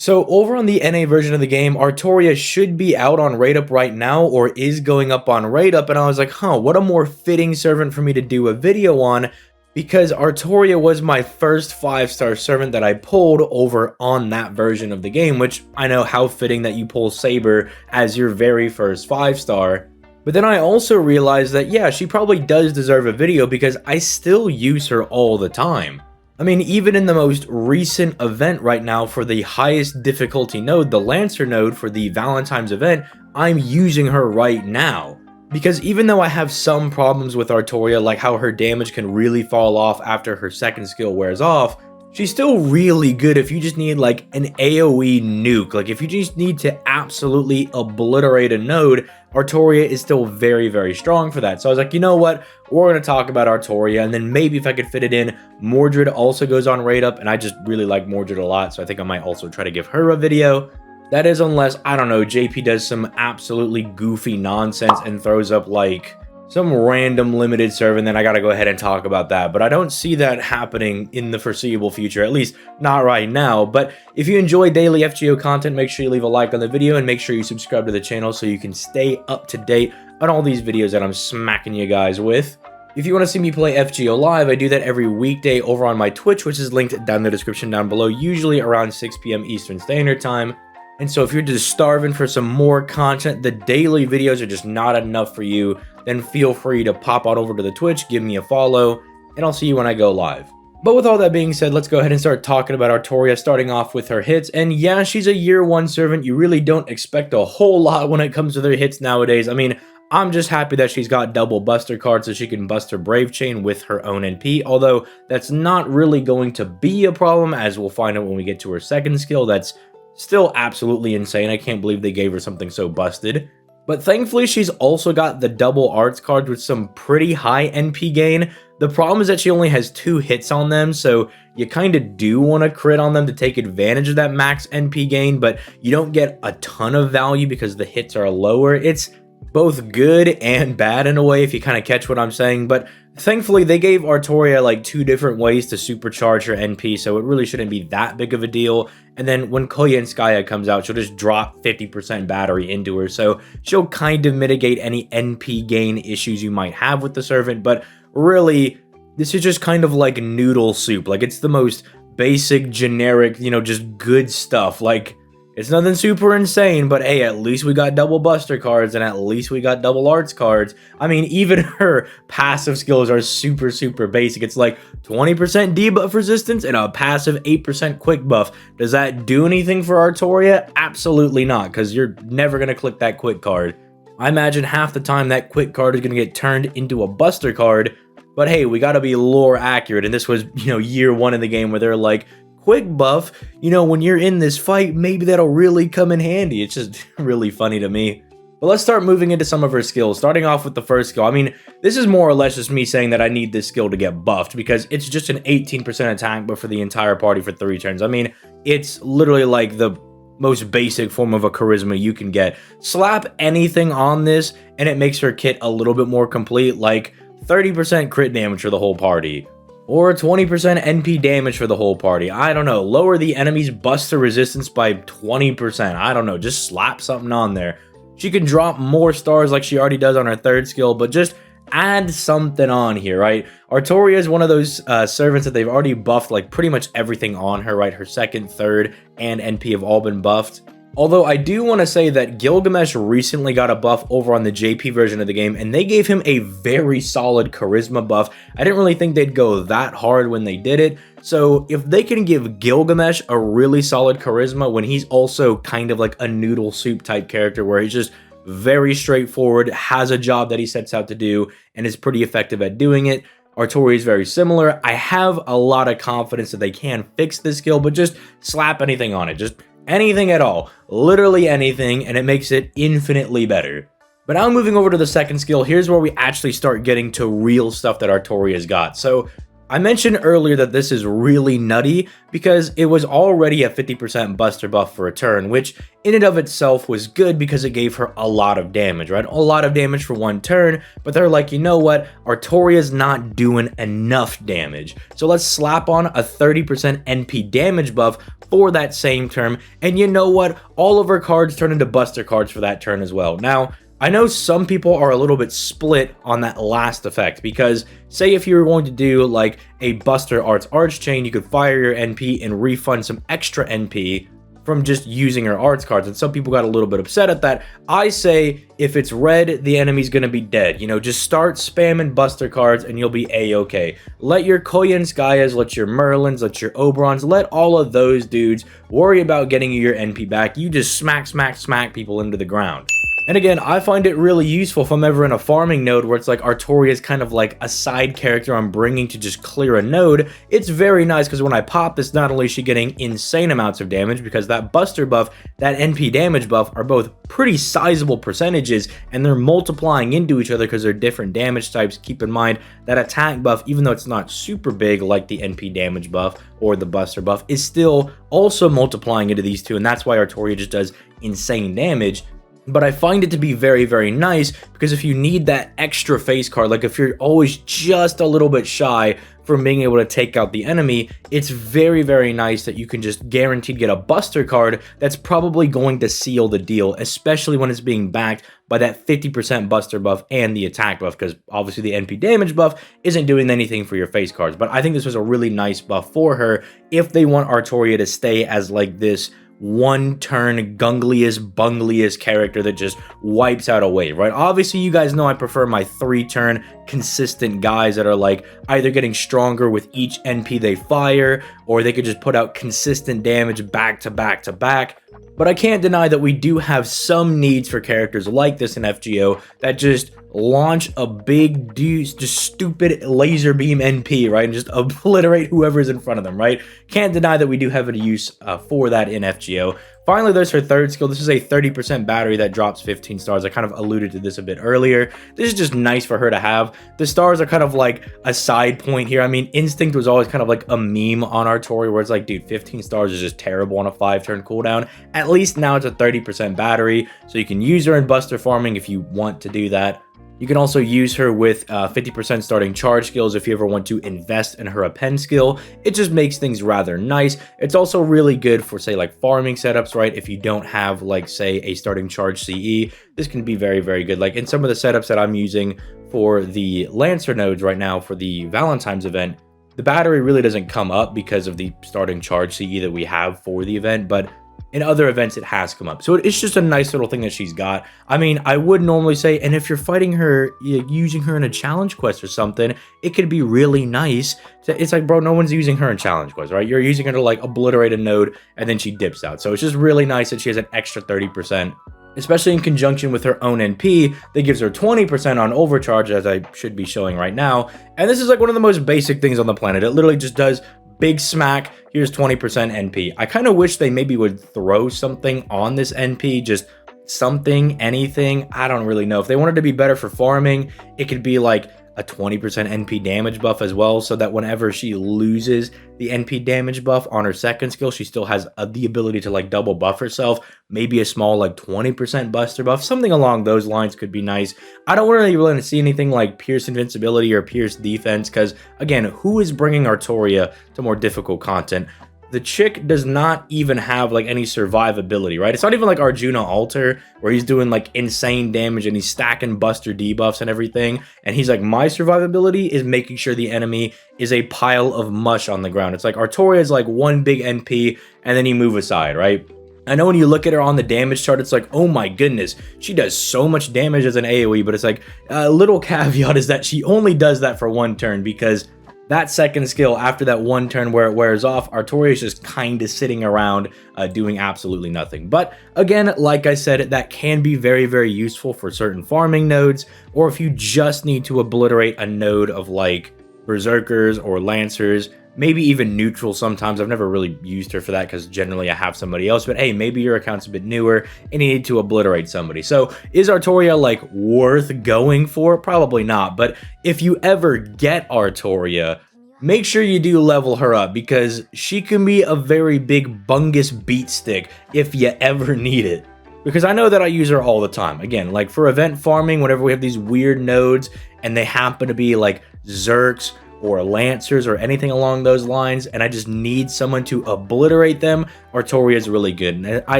So over on the NA version of the game, Artoria should be out on rate up right now, or is going up on rate up, and I was like, what a more fitting servant for me to do a video on, because Artoria was my first 5-star servant that I pulled over on that version of the game, which I know how fitting that you pull Saber as your very first 5-star. But then I also realized that, yeah, she probably does deserve a video because I still use her all the time. I mean, even in the most recent event right now for the highest difficulty node, the Lancer node for the Valentine's event, I'm using her right now. Because even though I have some problems with Artoria, like how her damage can really fall off after her second skill wears off, she's still really good if you just need like an AoE nuke. Like if you just need to absolutely obliterate a node, Artoria is still very, very strong for that. So I was like, you know what? We're going to talk about Artoria, and then maybe if I could fit it in, Mordred also goes on rate up, and I just really like Mordred a lot, so I think I might also try to give her a video. That is unless, I don't know, JP does some absolutely goofy nonsense and throws up like some random limited servant, then I gotta go ahead and talk about that. But I don't see that happening in the foreseeable future, at least not right now. But if you enjoy daily FGO content, make sure you leave a like on the video and make sure you subscribe to the channel so you can stay up to date on all these videos that I'm smacking you guys with. If you want to see me play FGO live, I do that every weekday over on my Twitch, which is linked down in the description down below, usually around 6 p.m. Eastern Standard Time. And so if you're just starving for some more content, the daily videos are just not enough for you, then feel free to pop on over to the Twitch, give me a follow, and I'll see you when I go live. But with all that being said, let's go ahead and start talking about Artoria, starting off with her hits. And yeah, she's a year 1 servant. You really don't expect a whole lot when it comes to their hits nowadays. I mean, I'm just happy that she's got double buster cards so she can bust her Brave Chain with her own NP, although that's not really going to be a problem, as we'll find out when we get to her second skill. That's still absolutely insane. I can't believe they gave her something so busted. But thankfully, she's also got the double arts cards with some pretty high NP gain. The problem is that she only has 2 hits on them, so you kind of do want to crit on them to take advantage of that max NP gain, but you don't get a ton of value because the hits are lower. It's both good and bad in a way, if you kind of catch what I'm saying, but thankfully they gave Artoria like 2 different ways to supercharge her NP, so it really shouldn't be that big of a deal. And then when Koyenskaya comes out, she'll just drop 50% battery into her, so she'll kind of mitigate any NP gain issues you might have with the servant. But really, this is just kind of like noodle soup. Like, it's the most basic, generic, you know, just good stuff. Like, it's nothing super insane, but hey, at least we got double buster cards, and at least we got double arts cards. I mean, even her passive skills are super, super basic. It's like 20% debuff resistance and a passive 8% quick buff. Does that do anything for Artoria? Absolutely not, because you're never going to click that quick card. I imagine half the time that quick card is going to get turned into a buster card, but hey, we got to be lore accurate, and this was, you know, year 1 in the game where they're like, quick buff, you know, when you're in this fight, maybe that'll really come in handy. It's just really funny to me. But let's start moving into some of her skills, starting off with the first skill. I mean, this is more or less just me saying that I need this skill to get buffed because it's just an 18% attack buff for the entire party for 3 turns. I mean, it's literally like the most basic form of a charisma you can get. Slap anything on this and it makes her kit a little bit more complete, like 30% crit damage for the whole party, or 20% NP damage for the whole party. I don't know. Lower the enemy's buster resistance by 20%. I don't know. Just slap something on there. She can drop more stars like she already does on her 3rd skill, but just add something on here, right? Artoria is one of those servants that they've already buffed like pretty much everything on her, right? Her 2nd, 3rd, and NP have all been buffed. Although I do want to say that Gilgamesh recently got a buff over on the JP version of the game, and they gave him a very solid charisma buff. I didn't really think they'd go that hard when they did it. So if they can give Gilgamesh a really solid charisma when he's also kind of like a noodle soup type character where he's just very straightforward, has a job that he sets out to do, and is pretty effective at doing it, Artoria is very similar. I have a lot of confidence that they can fix this skill, but just slap anything on it. Just anything at all, literally anything, and it makes it infinitely better. But now moving over to the second skill, here's where we actually start getting to real stuff that Artoria's got. So I mentioned earlier that this is really nutty because it was already a 50% buster buff for a turn, which in and of itself was good because it gave her a lot of damage, right? A lot of damage for one turn, but they're like, you know what? Artoria's not doing enough damage. So let's slap on a 30% NP damage buff for that same turn, and you know what? All of her cards turn into buster cards for that turn as well. Now, I know some people are a little bit split on that last effect because say if you were going to do like a Buster Arts Archchain, you could fire your NP and refund some extra NP from just using her arts cards, and some people got a little bit upset at that. I say if it's red, the enemy's gonna be dead. You know, just start spamming Buster cards and you'll be a-okay. Let your Koyan Skayas, let your Merlins, let your Oberons, let all of those dudes worry about getting you your NP back. You just smack, smack, smack people into the ground. And again, I find it really useful if I'm ever in a farming node where it's like Artoria is kind of like a side character I'm bringing to just clear a node. It's very nice because when I pop this, not only is she getting insane amounts of damage because that Buster buff, that NP damage buff are both pretty sizable percentages and they're multiplying into each other because they're different damage types. Keep in mind that attack buff, even though it's not super big like the NP damage buff or the Buster buff, is still also multiplying into these two, and that's why Artoria just does insane damage. But I find it to be very, very nice because if you need that extra face card, like if you're always just a little bit shy from being able to take out the enemy, it's very, very nice that you can just guaranteed get a Buster card that's probably going to seal the deal, especially when it's being backed by that 50% Buster buff and the attack buff, because obviously the NP damage buff isn't doing anything for your face cards. But I think this was a really nice buff for her if they want Artoria to stay as like this one-turn bungliest character that just wipes out a wave, right? Obviously, you guys know I prefer my 3-turn consistent guys that are like either getting stronger with each NP they fire, or they could just put out consistent damage back to back to back. But I can't deny that we do have some needs for characters like this in FGO that just launch a big just stupid laser beam NP, right? And just obliterate whoever's in front of them, right? Can't deny that we do have a use for that in FGO. Finally, there's her third skill. This is a 30% battery that drops 15 stars. I kind of alluded to this a bit earlier. This is just nice for her to have. The stars are kind of like a side point here. I mean, Instinct was always kind of like a meme on Artoria where it's like, dude, 15 stars is just terrible on a 5-turn cooldown. At least now it's a 30% battery, so you can use her in Buster farming if you want to do that. You can also use her with 50% starting charge skills if you ever want to invest in her append skill. It just makes things rather nice. It's also really good for, say, like farming setups, right? If you don't have, like, say, a starting charge CE, this can be very, very good. Like in some of the setups that I'm using for the Lancer nodes right now for the Valentine's event, the battery really doesn't come up because of the starting charge CE that we have for the event, but in other events, it has come up. So it's just a nice little thing that she's got. I mean, I would normally say, and if you're fighting her, using her in a challenge quest or something, it could be really nice. It's like, bro, no one's using her in challenge quests, right? You're using her to like obliterate a node and then she dips out. So it's just really nice that she has an extra 30%, especially in conjunction with her own NP that gives her 20% on overcharge, as I should be showing right now. And this is like one of the most basic things on the planet. It literally just does big smack, here's 20% NP. I kind of wish they maybe would throw something on this NP, just something, anything. I don't really know. If they wanted to be better for farming, it could be like a 20% NP damage buff as well, so that whenever she loses the NP damage buff on her second skill, she still has the ability to like double buff herself. Maybe a small like 20% buster buff, something along those lines could be nice. I don't really want to see anything like Pierce invincibility or Pierce defense, because again, who is bringing Artoria to more difficult content? The chick does not even have like any survivability, right? It's not even like Arjuna Alter where he's doing like insane damage and he's stacking Buster debuffs and everything. And he's like, my survivability is making sure the enemy is a pile of mush on the ground. It's like Artoria is like one big NP and then you move aside, right? I know when you look at her on the damage chart, it's like, oh my goodness, she does so much damage as an AoE, but it's like a little caveat is that she only does that for one turn, because that second skill, after that one turn where it wears off, Artoria is just kind of sitting around doing absolutely nothing. But again, like I said, that can be very, very useful for certain farming nodes, or if you just need to obliterate a node of like Berserkers or Lancers, maybe even neutral sometimes. I've never really used her for that because generally I have somebody else, but hey, maybe your account's a bit newer and you need to obliterate somebody. So is Artoria like worth going for? Probably not, but if you ever get Artoria, make sure you do level her up because she can be a very big bungus beat stick if you ever need it. Because I know that I use her all the time. Again, like for event farming, whenever we have these weird nodes and they happen to be like Zerks or Lancers or anything along those lines, and I just need someone to obliterate them, Artoria is really good. And I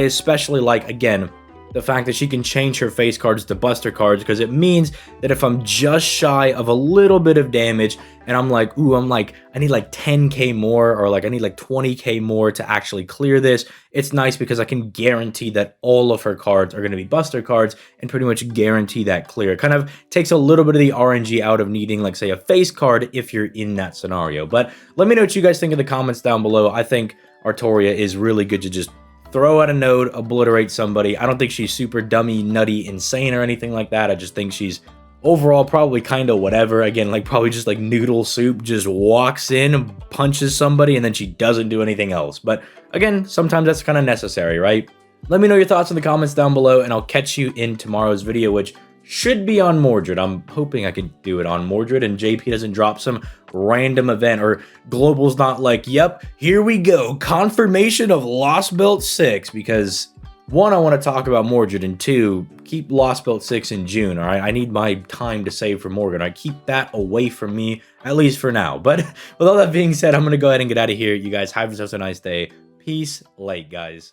especially like, again, the fact that she can change her face cards to buster cards, because it means that if I'm just shy of a little bit of damage and I'm like, ooh, I need like 10k more, or like I need like 20k more to actually clear this, it's nice because I can guarantee that all of her cards are going to be buster cards and pretty much guarantee that clear. It kind of takes a little bit of the RNG out of needing, like, say, a face card if you're in that scenario. But let me know what you guys think in the comments down below. I think Artoria is really good to just throw out a node, obliterate somebody. I don't think she's super dummy, nutty, insane, or anything like that. I just think she's overall probably kind of whatever. Again, like probably just like noodle soup, just walks in, punches somebody, and then she doesn't do anything else. But again, sometimes that's kind of necessary, right? Let me know your thoughts in the comments down below, and I'll catch you in tomorrow's video, which should be on Mordred. I'm hoping I can do it on Mordred and JP doesn't drop some random event, or Global's not like, yep, here we go, confirmation of Lost Belt 6, because one, I want to talk about Mordred, and two, keep Lost Belt 6 in June, all right? I need my time to save for Morgan. I keep that away from me, at least for now. But with all that being said, I'm going to go ahead and get out of here. You guys have yourselves a nice day. Peace, late, guys.